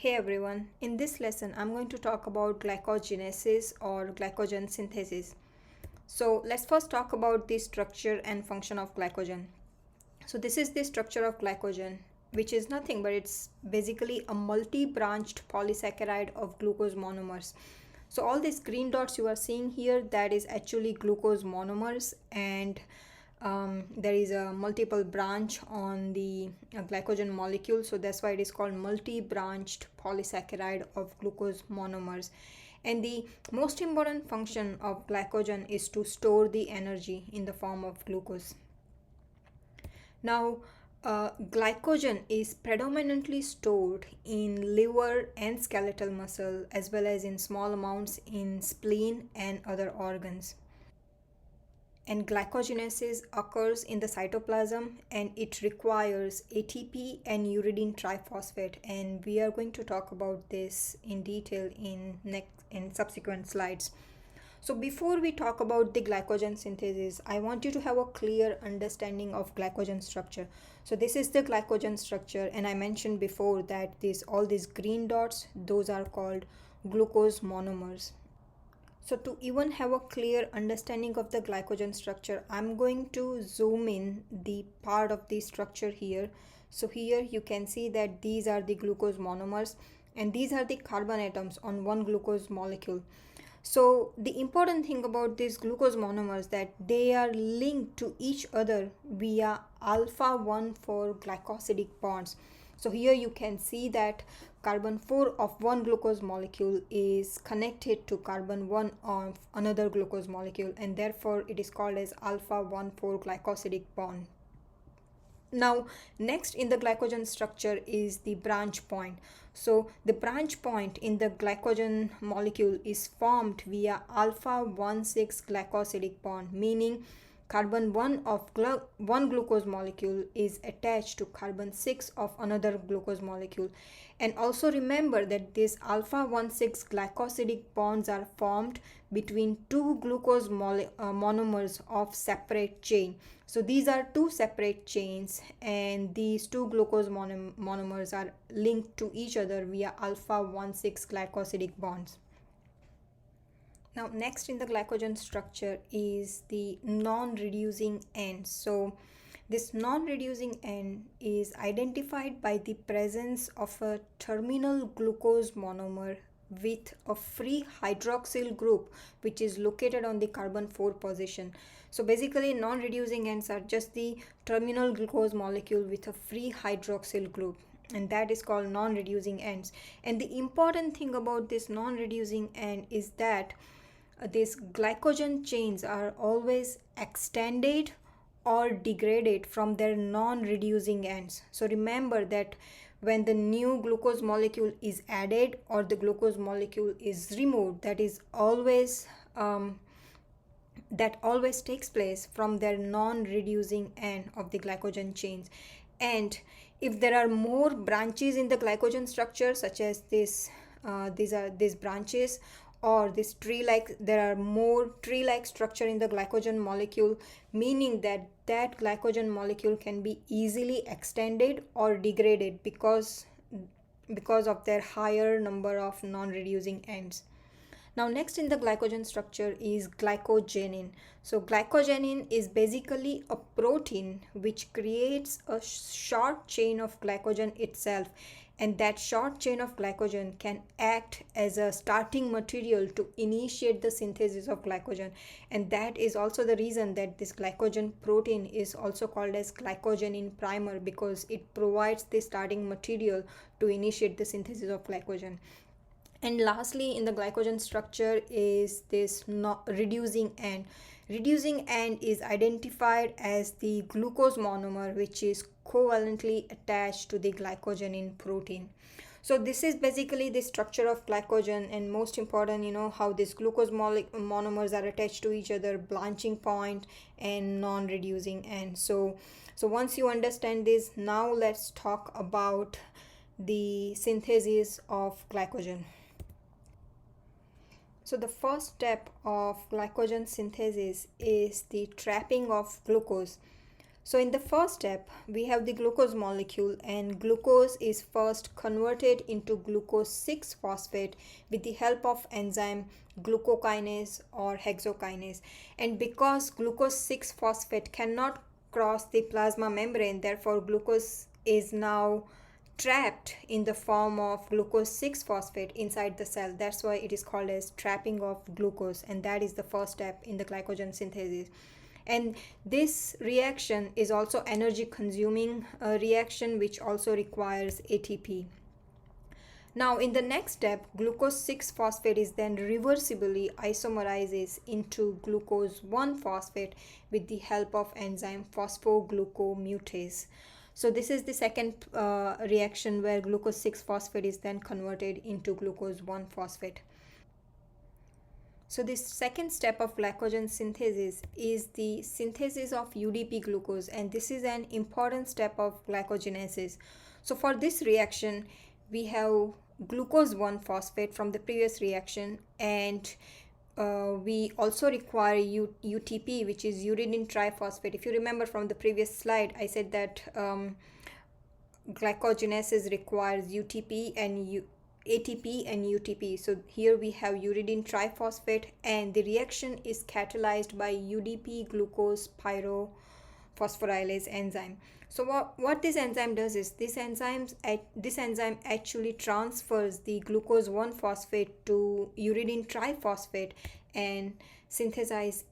Hey everyone, in this lesson I'm going to talk about glycogenesis or glycogen synthesis. So let's first talk about the structure and function of glycogen. So this is the structure of glycogen, which is nothing but it's basically a multi-branched polysaccharide of glucose monomers. So all these green dots you are seeing here, that is actually glucose monomers, and there is a multiple branch on the glycogen molecule, so that's why it is called multi-branched polysaccharide of glucose monomers. And the most important function of glycogen is to store the energy in the form of glucose. Now, glycogen is predominantly stored in liver and skeletal muscle, as well as in small amounts in spleen and other organs. And glycogenesis occurs in the cytoplasm, and it requires ATP and uridine triphosphate, and we are going to talk about this in detail in subsequent slides. So before we talk about the glycogen synthesis, I want you to have a clear understanding of glycogen structure. So this is the glycogen structure, and I mentioned before that all these green dots, those are called glucose monomers. So to even have a clear understanding of the glycogen structure, I'm going to zoom in the part of the structure here. So here you can see that these are the glucose monomers, and these are the carbon atoms on one glucose molecule. So the important thing about these glucose monomers that they are linked to each other via alpha 1 for glycosidic bonds. So here you can see that carbon 4 of one glucose molecule is connected to carbon 1 of another glucose molecule, and therefore it is called as alpha 1 4 glycosidic bond. Now, next in the glycogen structure is the branch point. So the branch point in the glycogen molecule is formed via alpha 1,6 glycosidic bond, meaning carbon 1 of one glucose molecule is attached to carbon 6 of another glucose molecule. And also remember that these alpha 1,6 glycosidic bonds are formed between two glucose monomers of separate chain. So these are two separate chains, and these two glucose monomers are linked to each other via alpha 1,6 glycosidic bonds. Now next in the glycogen structure is the non-reducing end. So this non-reducing end is identified by the presence of a terminal glucose monomer with a free hydroxyl group which is located on the carbon 4 position. So basically non-reducing ends are just the terminal glucose molecule with a free hydroxyl group, and that is called non-reducing ends. And the important thing about this non-reducing end is that these glycogen chains are always extended or degraded from their non-reducing ends. So remember that when the new glucose molecule is added or the glucose molecule is removed, that always takes place from their non-reducing end of the glycogen chains. And if there are more branches in the glycogen structure, such as these branches, or this tree-like, there are more tree-like structure in the glycogen molecule, meaning that glycogen molecule can be easily extended or degraded because of their higher number of non-reducing ends. Now next in the glycogen structure is glycogenin. So glycogenin is basically a protein which creates a short chain of glycogen itself, and that short chain of glycogen can act as a starting material to initiate the synthesis of glycogen. And that is also the reason that this glycogen protein is also called as glycogenin primer, because it provides the starting material to initiate the synthesis of glycogen. And lastly in the glycogen structure is this reducing end. Reducing end is identified as the glucose monomer which is covalently attached to the glycogenin protein. So this is basically the structure of glycogen, and most important, how these glucose monomers are attached to each other, branching point and non-reducing end. So once you understand this, now let's talk about the synthesis of glycogen. So the first step of glycogen synthesis is the trapping of glucose. So in the first step, we have the glucose molecule, and glucose is first converted into glucose 6-phosphate with the help of enzyme glucokinase or hexokinase. And because glucose 6-phosphate cannot cross the plasma membrane, therefore glucose is now trapped in the form of glucose 6-phosphate inside the cell. That's why it is called as trapping of glucose, and that is the first step in the glycogen synthesis. And this reaction is also energy consuming reaction, which also requires ATP. Now in the next step, glucose 6-phosphate is then reversibly isomerizes into glucose 1-phosphate with the help of enzyme phosphoglucomutase. So this is the second reaction where glucose 6-phosphate is then converted into glucose 1-phosphate. So this second step of glycogen synthesis is the synthesis of UDP glucose, and this is an important step of glycogenesis. So for this reaction, we have glucose 1-phosphate from the previous reaction, and we also require UTP, which is uridine triphosphate. If you remember from the previous slide, I said that glycogenesis requires UTP and ATP and UTP. So here we have uridine triphosphate, and the reaction is catalyzed by UDP glucose pyrophosphatase enzyme. So what this enzyme does is this enzyme actually transfers the glucose 1-phosphate to uridine triphosphate and synthesize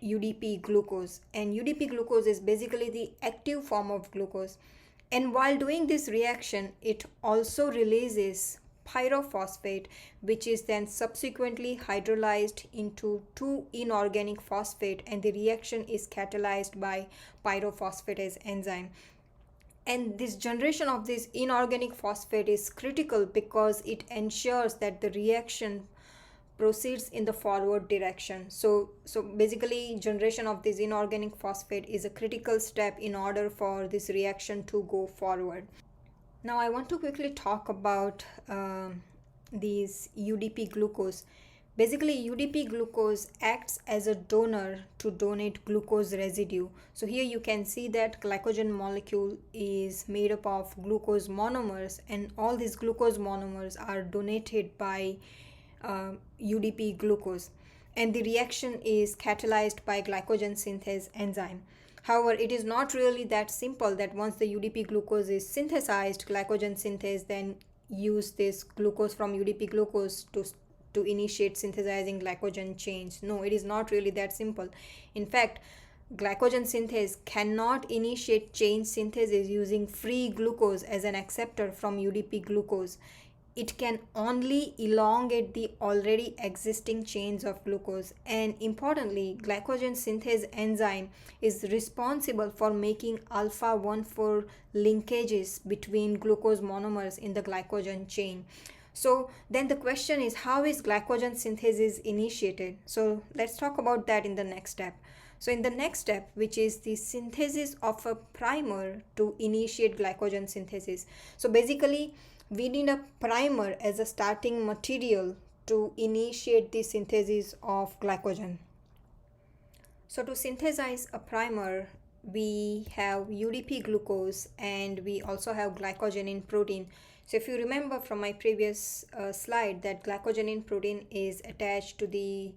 UDP glucose. And UDP glucose is basically the active form of glucose. And while doing this reaction, it also releases pyrophosphate, which is then subsequently hydrolyzed into 2 inorganic phosphate, and the reaction is catalyzed by pyrophosphatase enzyme. And this generation of this inorganic phosphate is critical because it ensures that the reaction proceeds in the forward direction. So basically generation of this inorganic phosphate is a critical step in order for this reaction to go forward. Now I want to quickly talk about these UDP glucose. Basically UDP glucose acts as a donor to donate glucose residue. So here you can see that glycogen molecule is made up of glucose monomers, and all these glucose monomers are donated by UDP glucose, and the reaction is catalyzed by glycogen synthase enzyme. However, it is not really that simple that once the UDP glucose is synthesized, glycogen synthase then use this glucose from UDP glucose to initiate synthesizing glycogen chains. No, it is not really that simple. In fact, glycogen synthase cannot initiate chain synthesis using free glucose as an acceptor from UDP glucose. It can only elongate the already existing chains of glucose. And importantly, glycogen synthase enzyme is responsible for making alpha 1,4 linkages between glucose monomers in the glycogen chain. So then the question is, how is glycogen synthesis initiated? So let's talk about that in the next step. So in the next step, which is the synthesis of a primer to initiate glycogen synthesis. So basically, we need a primer as a starting material to initiate the synthesis of glycogen. So to synthesize a primer, we have UDP glucose and we also have glycogenin protein. So if you remember from my previous slide that glycogenin protein is attached to the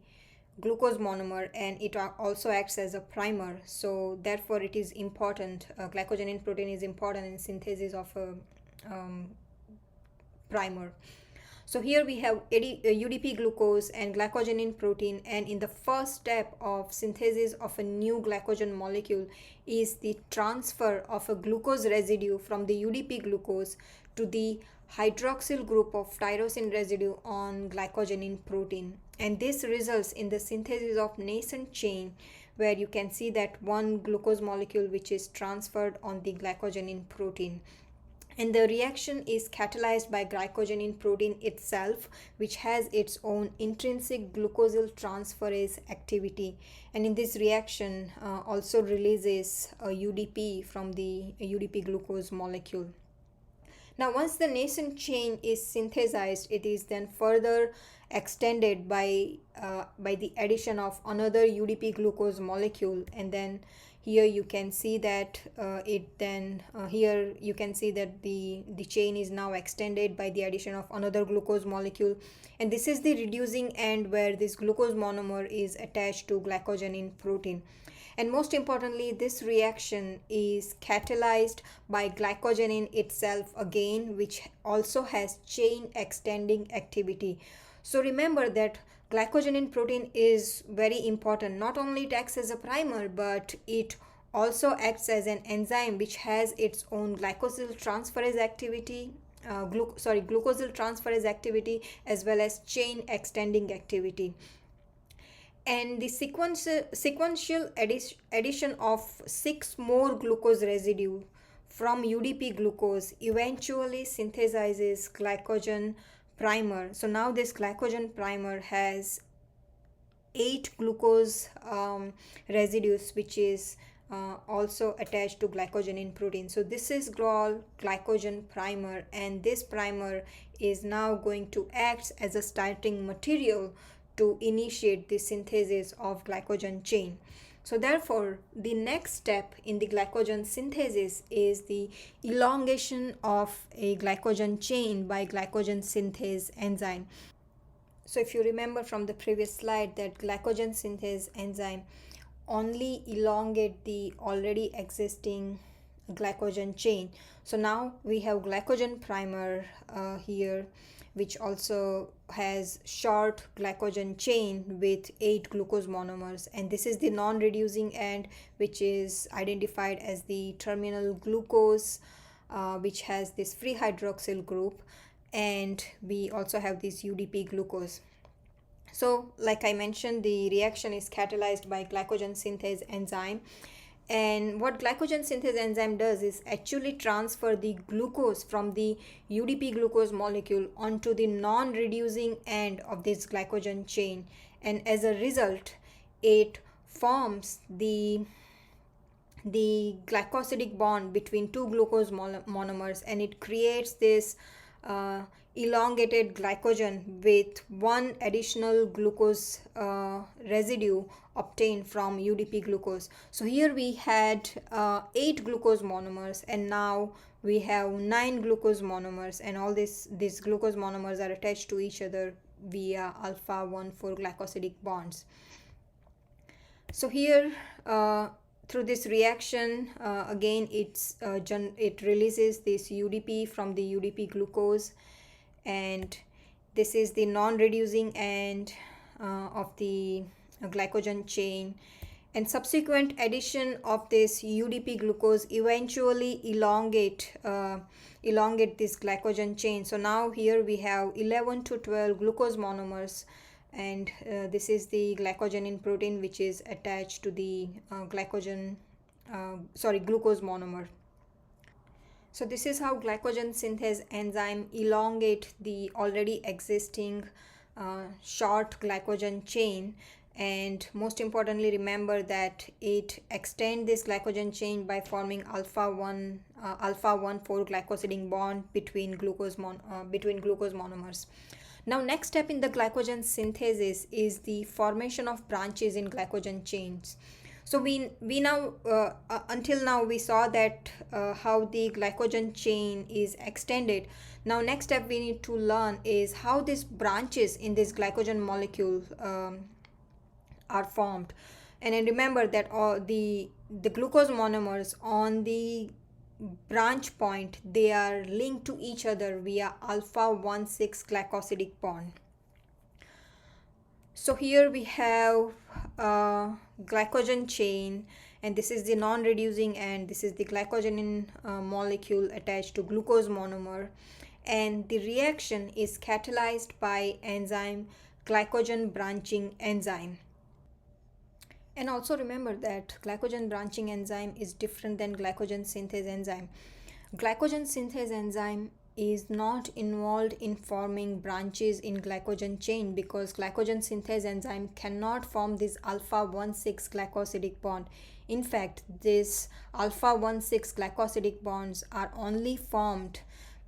glucose monomer and it also acts as a primer. So therefore it is important, glycogenin protein is important in synthesis of a primer. So here we have UDP glucose and glycogenin protein, and in the first step of synthesis of a new glycogen molecule is the transfer of a glucose residue from the UDP glucose to the hydroxyl group of tyrosine residue on glycogenin protein, and this results in the synthesis of nascent chain where you can see that one glucose molecule which is transferred on the glycogenin protein. And the reaction is catalyzed by glycogenin protein itself, which has its own intrinsic glucosyl transferase activity, and in this reaction also releases a UDP from the UDP glucose molecule. Now once the nascent chain is synthesized, it is then further extended by the addition of another UDP glucose molecule, and then here you can see that here you can see that the chain is now extended by the addition of another glucose molecule, and this is the reducing end where this glucose monomer is attached to glycogenin protein. And most importantly, this reaction is catalyzed by glycogenin itself again, which also has chain extending activity. So remember that glycogenin protein is very important. Not only it acts as a primer, but it also acts as an enzyme which has its own glycosyl transferase activity, glucosyl transferase activity, as well as chain extending activity. And the sequential addition of 6 more glucose residue from UDP glucose eventually synthesizes glycogen primer. So now this glycogen primer has 8 glucose residues, which is also attached to glycogenin protein. So this is called glycogen primer, and this primer is now going to act as a starting material to initiate the synthesis of glycogen chain. So therefore, the next step in the glycogen synthesis is the elongation of a glycogen chain by glycogen synthase enzyme. So if you remember from the previous slide that glycogen synthase enzyme only elongate the already existing glycogen chain. So now we have glycogen primer here, which also has short glycogen chain with 8 glucose monomers, and this is the non-reducing end, which is identified as the terminal glucose, which has this free hydroxyl group, and we also have this UDP glucose. So like I mentioned, the reaction is catalyzed by glycogen synthase enzyme, and what glycogen synthase enzyme does is actually transfer the glucose from the UDP glucose molecule onto the non-reducing end of this glycogen chain, and as a result it forms the glycosidic bond between two glucose monomers, and it creates this elongated glycogen with one additional glucose residue obtained from UDP glucose. So here we had 8 glucose monomers, and now we have 9 glucose monomers, and all these glucose monomers are attached to each other via alpha 1,4 glycosidic bonds. So here through this reaction, again it releases this UDP from the UDP glucose, and this is the non-reducing end of the glycogen chain, and subsequent addition of this UDP glucose eventually elongate this glycogen chain. So now here we have 11 to 12 glucose monomers, and this is the glycogenin protein which is attached to the glucose monomer. So this is how glycogen synthase enzyme elongate the already existing short glycogen chain, and most importantly remember that it extend this glycogen chain by forming alpha 1,4 glycosidic bond between glucose monomers. Now next step in the glycogen synthesis is the formation of branches in glycogen chains. So we now until now we saw that how the glycogen chain is extended. Now next step we need to learn is how these branches in this glycogen molecule are formed. And then remember that the glucose monomers on the branch point, they are linked to each other via alpha 1,6 glycosidic bond. So here we have glycogen chain, and this is the non-reducing end. This is the glycogenin molecule attached to glucose monomer, and the reaction is catalyzed by enzyme glycogen branching enzyme. And also remember that glycogen branching enzyme is different than glycogen synthase enzyme. Glycogen synthase enzyme is not involved in forming branches in glycogen chain because glycogen synthase enzyme cannot form this alpha 1,6 glycosidic bond. In fact, this alpha 1,6 glycosidic bonds are only formed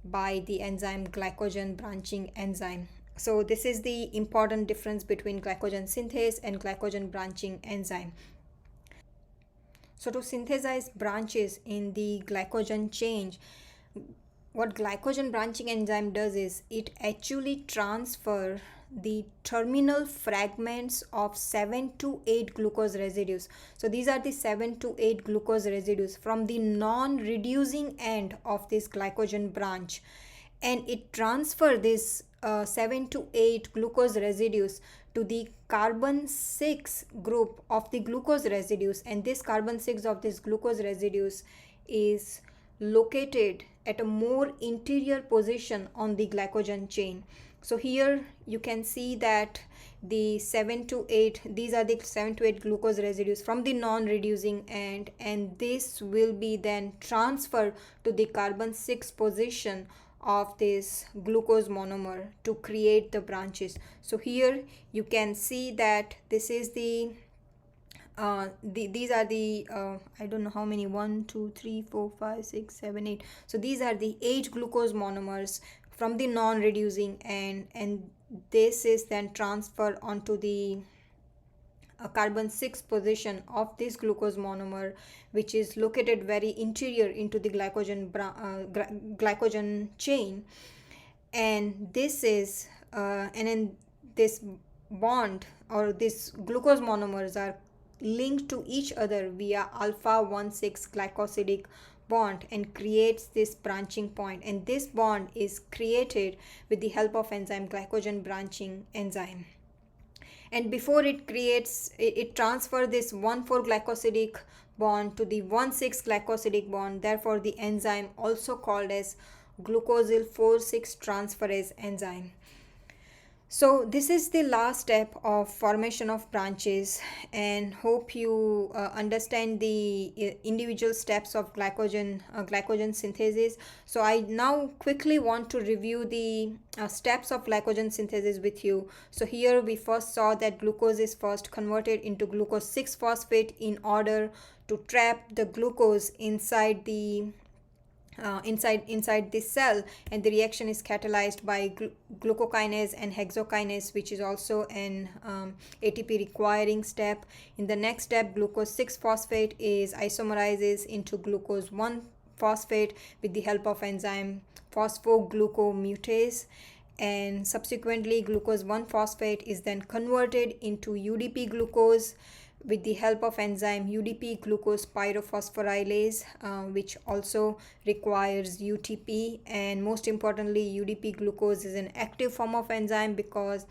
by the enzyme glycogen branching enzyme. So this is the important difference between glycogen synthase and glycogen branching enzyme. So to synthesize branches in the glycogen chain, what glycogen branching enzyme does is it actually transfer the terminal fragments of 7 to 8 glucose residues. So these are the 7 to 8 glucose residues from the non-reducing end of this glycogen branch, and it transfer this 7 to 8 glucose residues to the carbon 6 group of the glucose residues, and this carbon 6 of this glucose residues is located at a more interior position on the glycogen chain. So here you can see that the 7 to 8, these are the 7 to 8 glucose residues from the non-reducing end, and this will be then transferred to the carbon 6 position of this glucose monomer to create the branches. So here you can see that this is these are the I don't know how many, 1 2 3 4 5 6 7 8. So these are the 8 glucose monomers from the non-reducing end, and this is then transferred onto the carbon 6 position of this glucose monomer, which is located very interior into the glycogen chain. And this is and then this bond or this glucose monomers are linked to each other via alpha 1,6 glycosidic bond and creates this branching point, and this bond is created with the help of enzyme glycogen branching enzyme. And before it creates, it transfers this 1,4 glycosidic bond to the 1,6 glycosidic bond. Therefore the enzyme also called as glucosyl 4,6 transferase enzyme. So this is the last step of formation of branches, and hope you understand the individual steps of glycogen synthesis. So I now quickly want to review the steps of glycogen synthesis with you. So here we first saw that glucose is first converted into glucose 6-phosphate in order to trap the glucose inside the inside this cell, and the reaction is catalyzed by glucokinase and hexokinase, which is also an ATP requiring step. In the next step, glucose 6-phosphate is isomerizes into glucose 1-phosphate with the help of enzyme phosphoglucomutase, and subsequently glucose 1-phosphate is then converted into UDP glucose with the help of enzyme UDP glucose pyrophosphorylase, which also requires UTP. And most importantly, UDP glucose is an active form of enzyme because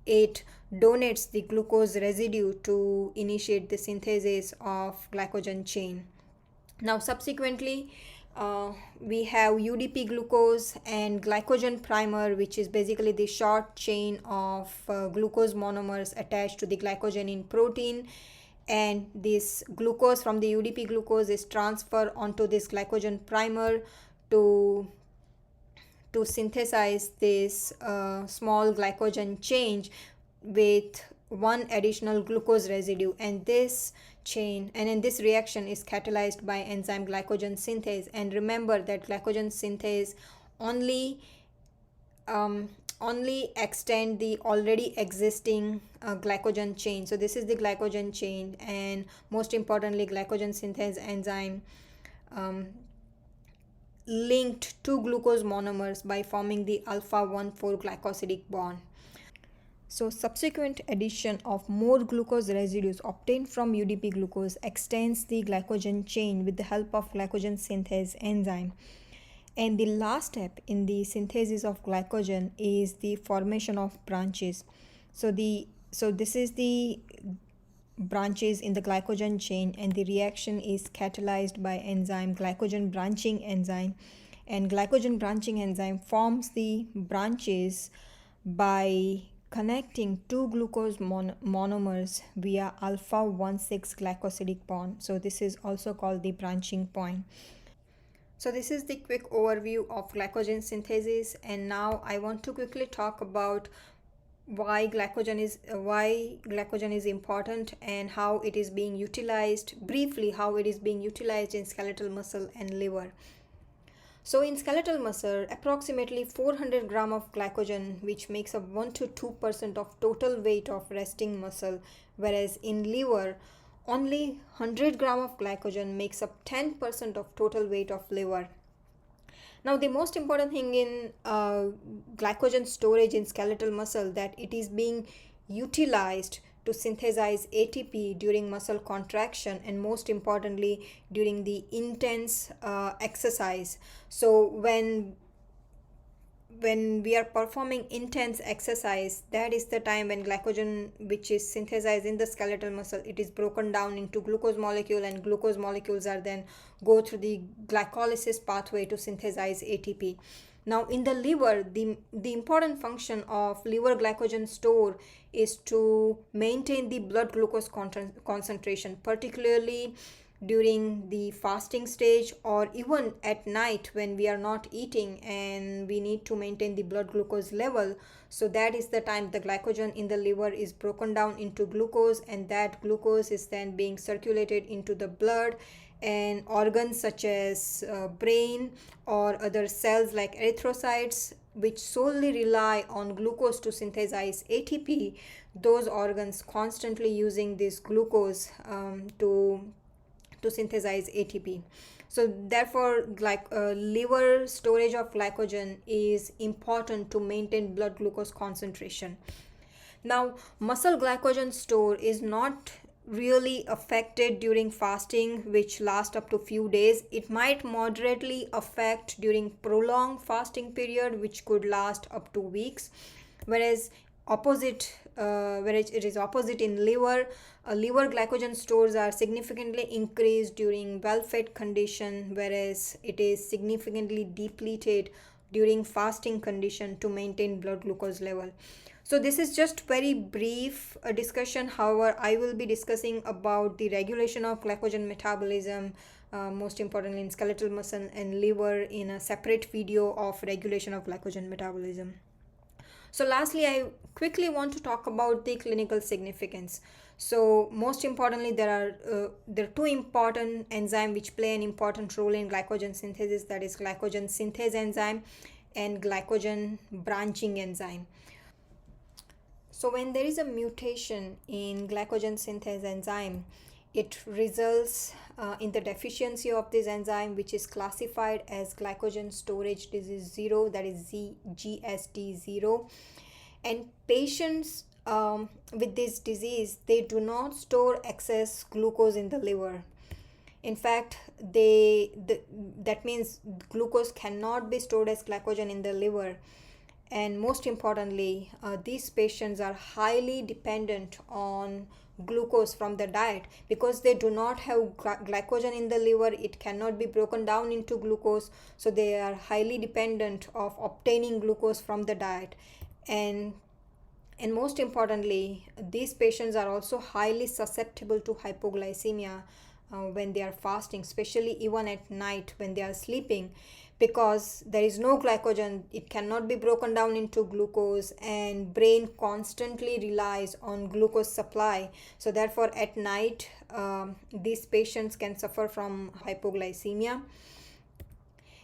it donates the glucose residue to initiate the synthesis of glycogen chain. Now subsequently we have UDP glucose and glycogen primer, which is basically the short chain of glucose monomers attached to the glycogenin protein, and this glucose from the UDP glucose is transferred onto this glycogen primer to synthesize this small glycogen chain with one additional glucose residue, and this chain and in this reaction is catalyzed by enzyme glycogen synthase. And remember that glycogen synthase only extend the already existing glycogen chain. So this is the glycogen chain, and most importantly glycogen synthase enzyme linked two glucose monomers by forming the alpha 1,4 glycosidic bond. So subsequent addition of more glucose residues obtained from UDP glucose extends the glycogen chain with the help of glycogen synthase enzyme. And the last step in the synthesis of glycogen is the formation of branches. So this is the branches in the glycogen chain, and the reaction is catalyzed by enzyme glycogen branching enzyme, and glycogen branching enzyme forms the branches by connecting two glucose monomers via alpha 1,6 glycosidic bond. So this is also called the branching point. So this is the quick overview of glycogen synthesis, and now I want to quickly talk about why glycogen is important and how it is being utilized, briefly how it is being utilized in skeletal muscle and liver. So in skeletal muscle, approximately 400 gram of glycogen, which makes up 1 to 2% of total weight of resting muscle, whereas in liver only 100 gram of glycogen makes up 10% of total weight of liver. Now, the most important thing in glycogen storage in skeletal muscle that it is being utilized to synthesize ATP during muscle contraction, and most importantly during the intense exercise. So when we are performing intense exercise, that is the time when glycogen which is synthesized in the skeletal muscle, it is broken down into glucose molecule, and glucose molecules are then go through the glycolysis pathway to synthesize ATP. Now in the liver, the important function of liver glycogen store is to maintain the blood glucose concentration, particularly during the fasting stage or even at night when we are not eating and we need to maintain the blood glucose level. So that is the time the glycogen in the liver is broken down into glucose, and that glucose is then being circulated into the blood, and organs such as brain or other cells like erythrocytes which solely rely on glucose to synthesize ATP, those organs constantly using this glucose to synthesize ATP. So therefore, liver storage of glycogen is important to maintain blood glucose concentration. Now, muscle glycogen store is not really affected during fasting, which lasts up to few days. It might moderately affect during prolonged fasting period, which could last up to weeks, whereas whereas it is opposite in liver. Liver glycogen stores are significantly increased during well-fed condition, whereas it is significantly depleted during fasting condition to maintain blood glucose level. So this is just very brief discussion. However, I will be discussing about the regulation of glycogen metabolism, most importantly in skeletal muscle and liver, in a separate video of regulation of glycogen metabolism. So lastly, I quickly want to talk about the clinical significance. So most importantly, there are two important enzymes which play an important role in glycogen synthesis, that is glycogen synthase enzyme and glycogen branching enzyme. So when there is a mutation in glycogen synthase enzyme, it results in the deficiency of this enzyme, which is classified as glycogen storage disease 0, that is GSD0. And patients with this disease, they do not store excess glucose in the liver. In fact, that means glucose cannot be stored as glycogen in the liver. And most importantly, these patients are highly dependent on glucose from the diet because they do not have glycogen in the liver. It cannot be broken down into glucose, so they are highly dependent of obtaining glucose from the diet. And most importantly, these patients are also highly susceptible to hypoglycemia when they are fasting, especially even at night when they are sleeping, because there is no glycogen. It cannot be broken down into glucose, and brain constantly relies on glucose supply. So therefore at night these patients can suffer from hypoglycemia,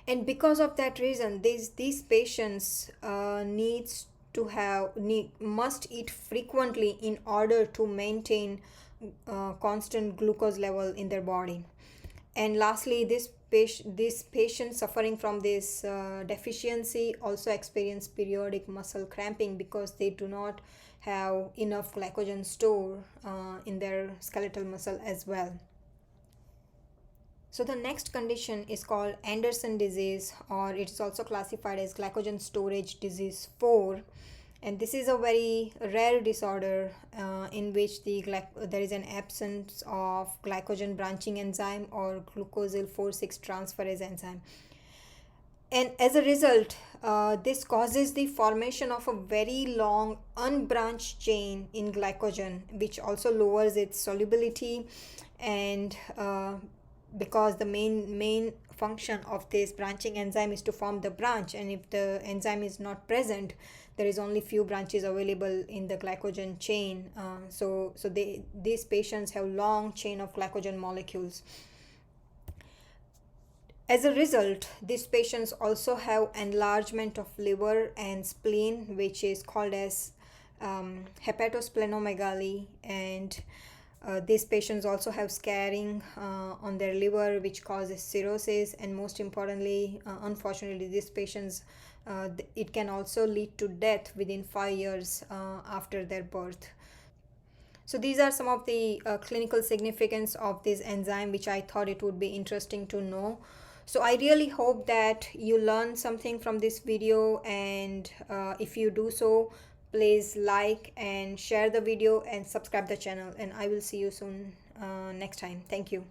and because of that reason these patients must eat frequently in order to maintain constant glucose level in their body. And lastly, this patient suffering from this deficiency also experience periodic muscle cramping because they do not have enough glycogen store in their skeletal muscle as well. So the next condition is called Anderson disease, or it is also classified as glycogen storage disease 4. And this is a very rare disorder in which there is an absence of glycogen branching enzyme or glucosyl 4,6 transferase enzyme. And as a result, this causes the formation of a very long unbranched chain in glycogen, which also lowers its solubility. And because the main function of this branching enzyme is to form the branch, and if the enzyme is not present, there is only few branches available in the glycogen chain. So these patients have long chain of glycogen molecules. As a result, these patients also have enlargement of liver and spleen, which is called as hepatosplenomegaly, and These patients also have scarring on their liver, which causes cirrhosis, and most importantly, unfortunately, these patients, it can also lead to death within 5 years after their birth. So these are some of the clinical significance of this enzyme, which I thought it would be interesting to know. So I really hope that you learn something from this video, and if you do so, please like and share the video and subscribe the channel, and I will see you soon next time. Thank you.